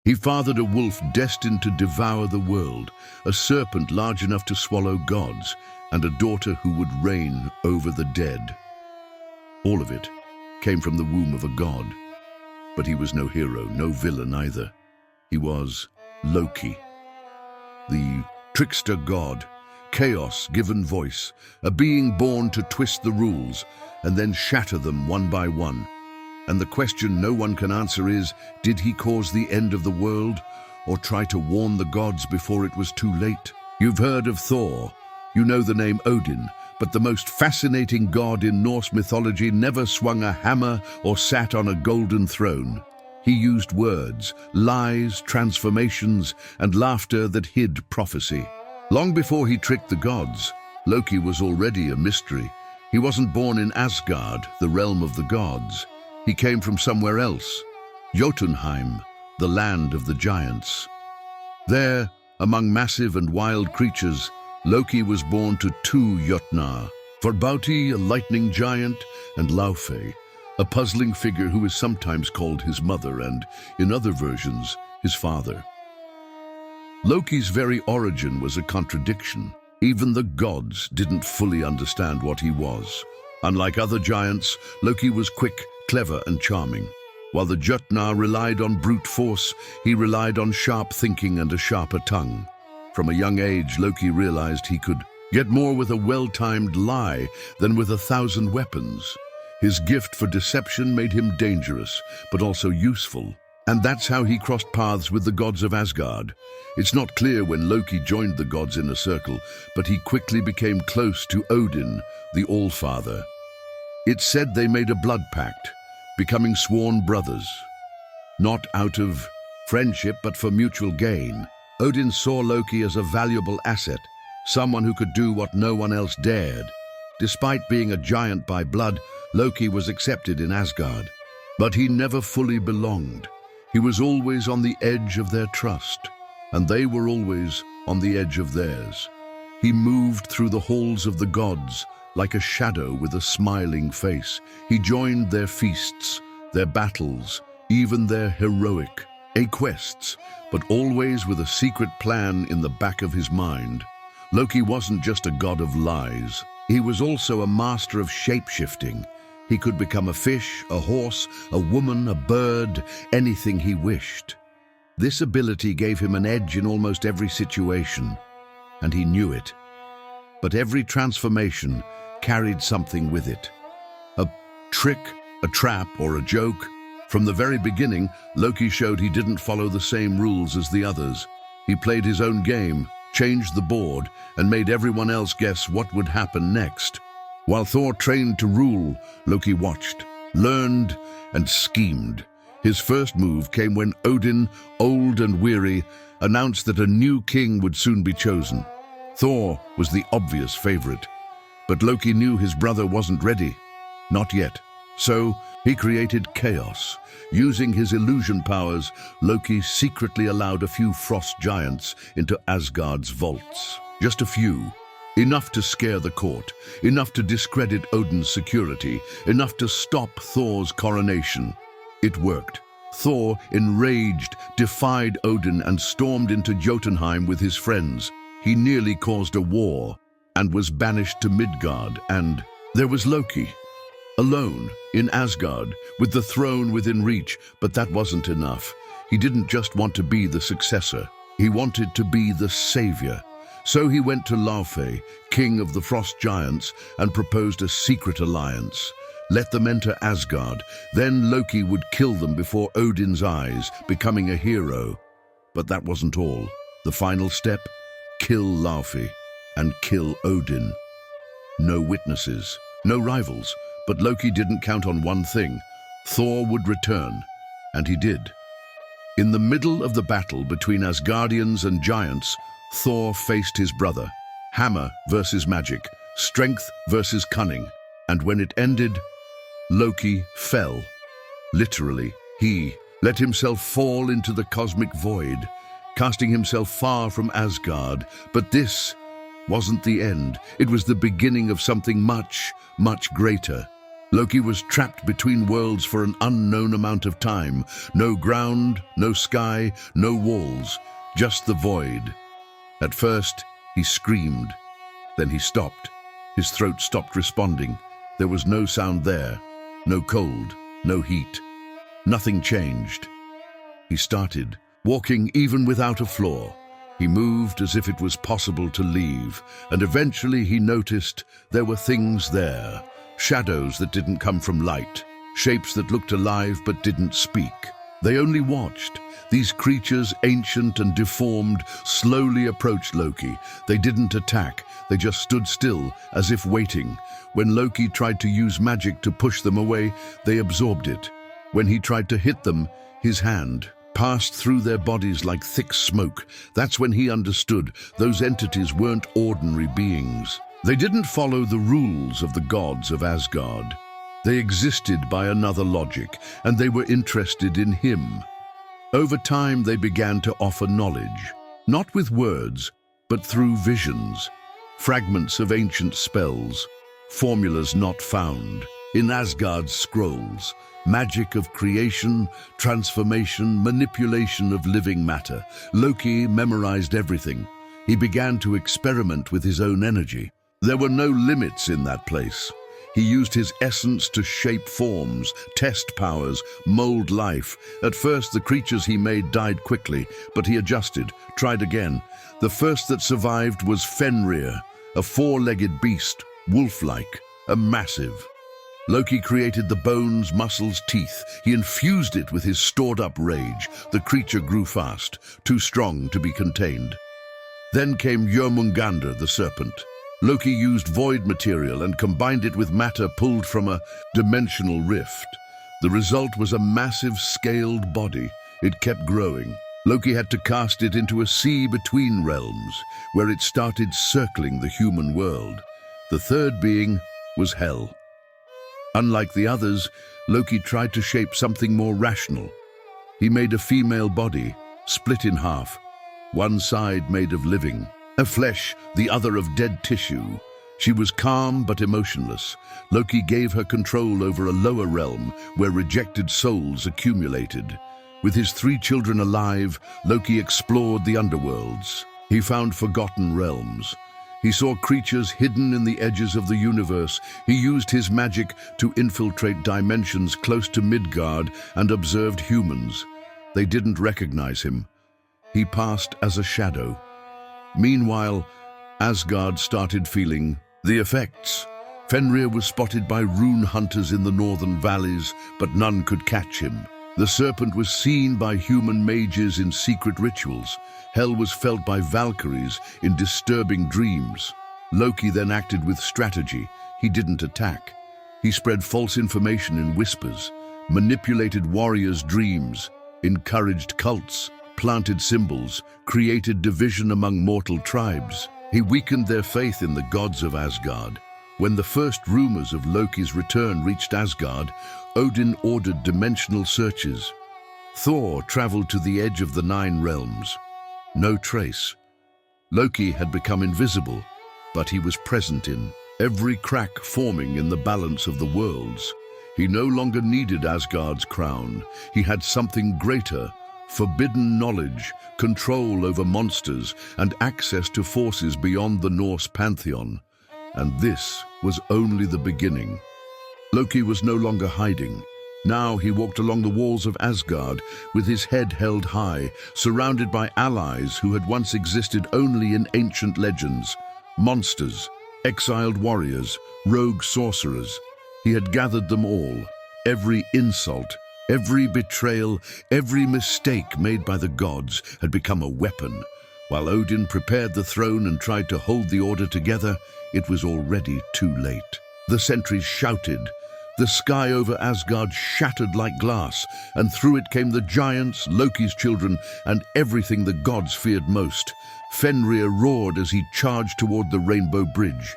He fathered a wolf destined to devour the world, a serpent large enough to swallow gods, and a daughter who would reign over the dead. All of it came from the womb of a god. But he was no hero, no villain either. He was Loki, the trickster god, chaos given voice, a being born to twist the rules and then shatter them one by one. And the question no one can answer is, did he cause the end of the world or try to warn the gods before it was too late? You've heard of Thor. You know the name Odin, but the most fascinating god in Norse mythology never swung a hammer or sat on a golden throne. He used words, lies, transformations, and laughter that hid prophecy. Long before he tricked the gods, Loki was already a mystery. He wasn't born in Asgard, the realm of the gods. He came from somewhere else, Jotunheim, the land of the giants. There, among massive and wild creatures, Loki was born to two Jotnar, Varbauti, a lightning giant, and Laufey, a puzzling figure who is sometimes called his mother and, in other versions, his father. Loki's very origin was a contradiction. Even the gods didn't fully understand what he was. Unlike other giants, Loki was quick, clever, and charming. While the Jotnar relied on brute force, he relied on sharp thinking and a sharper tongue. From a young age, Loki realized he could get more with a well-timed lie than with 1,000 weapons. His gift for deception made him dangerous, but also useful. And that's how he crossed paths with the gods of Asgard. It's not clear when Loki joined the gods in a circle, but he quickly became close to Odin, the All-Father. It's said they made a blood pact, becoming sworn brothers. Not out of friendship, but for mutual gain. Odin saw Loki as a valuable asset, someone who could do what no one else dared. Despite being a giant by blood, Loki was accepted in Asgard. But he never fully belonged. He was always on the edge of their trust, and they were always on the edge of theirs. He moved through the halls of the gods like a shadow with a smiling face. He joined their feasts, their battles, even their heroic quests, but always with a secret plan in the back of his mind. Loki wasn't just a god of lies. He was also a master of shape-shifting. He could become a fish, a horse, a woman, a bird, anything he wished. This ability gave him an edge in almost every situation, and he knew it. But every transformation carried something with it. A trick, a trap, or a joke. From the very beginning, Loki showed he didn't follow the same rules as the others. He played his own game, changed the board, and made everyone else guess what would happen next. While Thor trained to rule, Loki watched, learned, and schemed. His first move came when Odin, old and weary, announced that a new king would soon be chosen. Thor was the obvious favorite, but Loki knew his brother wasn't ready. Not yet. So he created chaos. Using his illusion powers, Loki secretly allowed a few frost giants into Asgard's vaults. Just a few. Enough to scare the court, enough to discredit Odin's security, enough to stop Thor's coronation. It worked. Thor, enraged, defied Odin and stormed into Jotunheim with his friends. He nearly caused a war and was banished to Midgard. And there was Loki, alone in Asgard, with the throne within reach. But that wasn't enough. He didn't just want to be the successor. He wanted to be the savior. So he went to Laufey, king of the frost giants, and proposed a secret alliance. Let them enter Asgard, then Loki would kill them before Odin's eyes, becoming a hero. But that wasn't all. The final step? Kill Laufey and kill Odin. No witnesses, no rivals, but Loki didn't count on one thing. Thor would return, and he did. In the middle of the battle between Asgardians and giants, Thor faced his brother. Hammer versus magic, strength versus cunning. And when it ended, Loki fell. Literally, he let himself fall into the cosmic void, casting himself far from Asgard. But this wasn't the end. It was the beginning of something much, much greater. Loki was trapped between worlds for an unknown amount of time. No ground, no sky, no walls, just the void. At first, he screamed. Then he stopped. His throat stopped responding. There was no sound there, no cold, no heat. Nothing changed. He started, walking even without a floor. He moved as if it was possible to leave, and eventually he noticed there were things there. Shadows that didn't come from light, shapes that looked alive but didn't speak. They only watched. These creatures, ancient and deformed, slowly approached Loki. They didn't attack, they just stood still, as if waiting. When Loki tried to use magic to push them away, they absorbed it. When he tried to hit them, his hand passed through their bodies like thick smoke. That's when he understood those entities weren't ordinary beings. They didn't follow the rules of the gods of Asgard. They existed by another logic, and they were interested in him. Over time, they began to offer knowledge, not with words, but through visions, fragments of ancient spells, formulas not found in Asgard's scrolls, magic of creation, transformation, manipulation of living matter. Loki memorized everything. He began to experiment with his own energy. There were no limits in that place. He used his essence to shape forms, test powers, mold life. At first, the creatures he made died quickly, but he adjusted, tried again. The first that survived was Fenrir, a four-legged beast, wolf-like, a massive. Loki created the bones, muscles, teeth. He infused it with his stored-up rage. The creature grew fast, too strong to be contained. Then came Jormungandr, the serpent. Loki used void material and combined it with matter pulled from a dimensional rift. The result was a massive scaled body. It kept growing. Loki had to cast it into a sea between realms, where it started circling the human world. The third being was Hel. Unlike the others, Loki tried to shape something more rational. He made a female body, split in half, one side made of living, of flesh, the other of dead tissue. She was calm but emotionless. Loki gave her control over a lower realm where rejected souls accumulated. With his 3 children alive, Loki explored the underworlds. He found forgotten realms. He saw creatures hidden in the edges of the universe. He used his magic to infiltrate dimensions close to Midgard and observed humans. They didn't recognize him. He passed as a shadow. Meanwhile, Asgard started feeling the effects. Fenrir was spotted by rune hunters in the northern valleys, but none could catch him. The serpent was seen by human mages in secret rituals. Hel was felt by Valkyries in disturbing dreams. Loki then acted with strategy. He didn't attack. He spread false information in whispers, manipulated warriors' dreams, encouraged cults, planted symbols, created division among mortal tribes. He weakened their faith in the gods of Asgard. When the first rumors of Loki's return reached Asgard, Odin ordered dimensional searches. Thor traveled to the edge of the 9 realms. No trace. Loki had become invisible, but he was present in every crack forming in the balance of the worlds. He no longer needed Asgard's crown. He had something greater: forbidden knowledge, control over monsters, and access to forces beyond the Norse pantheon. And this was only the beginning. Loki was no longer hiding. Now he walked along the walls of Asgard with his head held high, surrounded by allies who had once existed only in ancient legends. Monsters, exiled warriors, rogue sorcerers. He had gathered them all. Every insult, every betrayal, every mistake made by the gods had become a weapon. While Odin prepared the throne and tried to hold the order together, it was already too late. The sentries shouted. The sky over Asgard shattered like glass, and through it came the giants, Loki's children, and everything the gods feared most. Fenrir roared as he charged toward the Rainbow Bridge.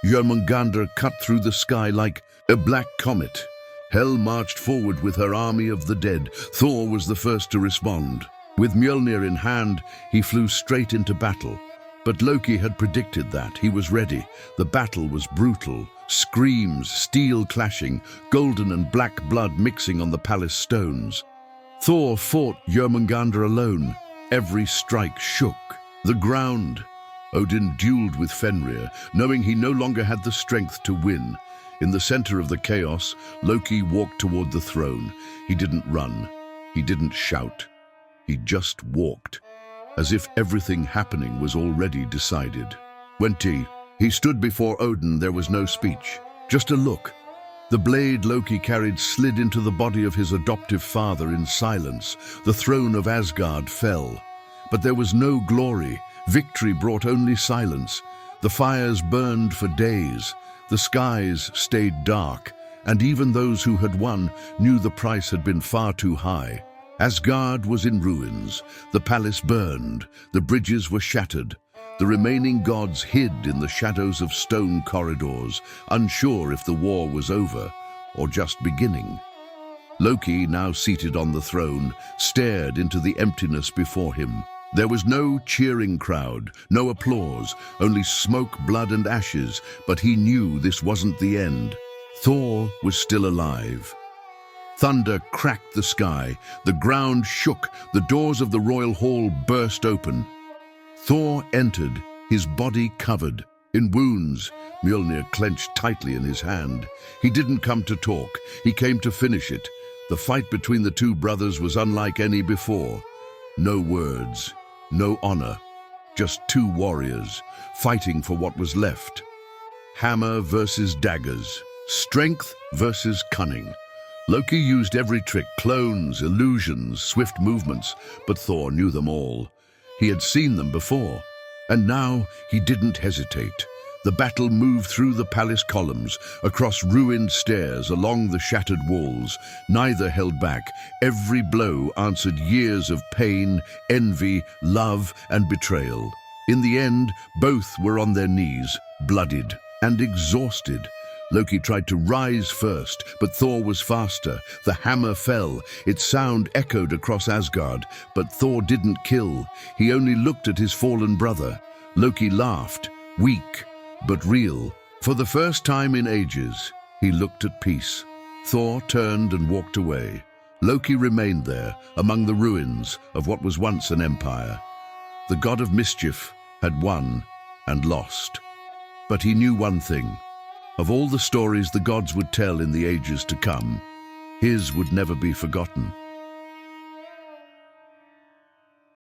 Jormungandr cut through the sky like a black comet. Hel marched forward with her army of the dead. Thor was the first to respond. With Mjolnir in hand, he flew straight into battle. But Loki had predicted that. He was ready. The battle was brutal. Screams, steel clashing, golden and black blood mixing on the palace stones. Thor fought Jörmungandr alone. Every strike shook the ground. Odin dueled with Fenrir, knowing he no longer had the strength to win. In the center of the chaos, Loki walked toward the throne. He didn't run. He didn't shout. He just walked, as if everything happening was already decided. When he stood before Odin, there was no speech, just a look. The blade Loki carried slid into the body of his adoptive father in silence. The throne of Asgard fell. But there was no glory. Victory brought only silence. The fires burned for days. The skies stayed dark, and even those who had won knew the price had been far too high. Asgard was in ruins. The palace burned. The bridges were shattered. The remaining gods hid in the shadows of stone corridors, unsure if the war was over or just beginning. Loki, now seated on the throne, stared into the emptiness before him. There was no cheering crowd, no applause, only smoke, blood, and ashes, but he knew this wasn't the end. Thor was still alive. Thunder cracked the sky, the ground shook, the doors of the royal hall burst open. Thor entered, his body covered in wounds. Mjolnir clenched tightly in his hand. He didn't come to talk, he came to finish it. The fight between the two brothers was unlike any before. No words, no honor, just two warriors fighting for what was left. Hammer versus daggers, strength versus cunning. Loki used every trick, clones, illusions, swift movements, but Thor knew them all. He had seen them before, and now he didn't hesitate. The battle moved through the palace columns, across ruined stairs, along the shattered walls. Neither held back. Every blow answered years of pain, envy, love, and betrayal. In the end, both were on their knees, bloodied and exhausted. Loki tried to rise first, but Thor was faster. The hammer fell. Its sound echoed across Asgard, but Thor didn't kill. He only looked at his fallen brother. Loki laughed, weak, but real. For the first time in ages, he looked at peace. Thor turned and walked away. Loki remained there, among the ruins of what was once an empire. The god of mischief had won and lost. But he knew one thing. Of all the stories the gods would tell in the ages to come, his would never be forgotten.